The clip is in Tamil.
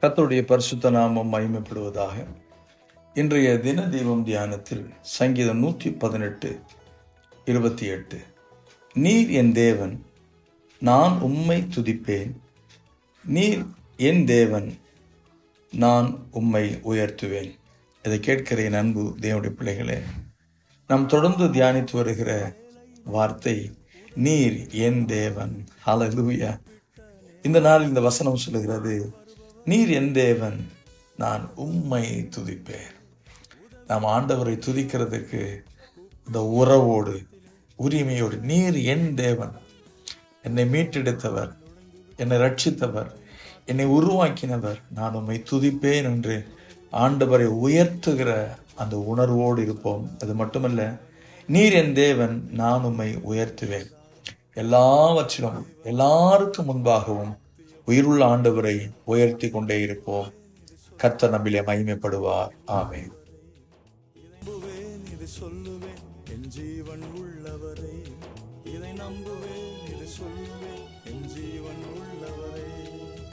கர்த்தருடைய பரிசுத்த நாமம் மகிமைப்படுவதாக. இன்றைய தின தீபம் தியானத்தில் சங்கீதம் 118:28, நீர் என் தேவன், நான் உம்மை துதிப்பேன். நீர் என் தேவன், நான் உம்மை உயர்த்துவேன். இதை கேட்கிற என் அன்பு தேவனுடைய பிள்ளைகளே, நாம் தொடர்ந்து தியானித்து வருகிற வார்த்தை நீர் என் தேவன். ஹல்லேலூயா. இந்த நாள் இந்த வசனம் சொல்லுகிறது, நீர் என் தேவன், நான் உம்மை துதிப்பேன். நாம் ஆண்டவரை துதிக்கிறதுக்கு இந்த உறவோடு, உரிமையோடு, நீர் என் தேவன், என்னை மீட்டெடுத்தவர், என்னை ரட்சித்தவர், என்னை உருவாக்கினவர், நான் உம்மை துதிப்பேன் என்று ஆண்டவரை உயர்த்துகிற அந்த உணர்வோடு இருப்போம். அது மட்டுமல்ல, நீர் என் தேவன், நான் உம்மை உயர்த்துவேன். எல்லாவற்றிலும் எல்லாருக்கும் முன்பாகவும் உயிருள்ள ஆண்டவரை உயர்த்தி கொண்டே இருப்போம். கர்த்தர் நம்மிலே மகிமைப்படுவார். ஆமென். இது சொல்லுவேன், என் ஜீவன் உள்ளவரே, இதை நம்புவேன், இது சொல்லுவேன்.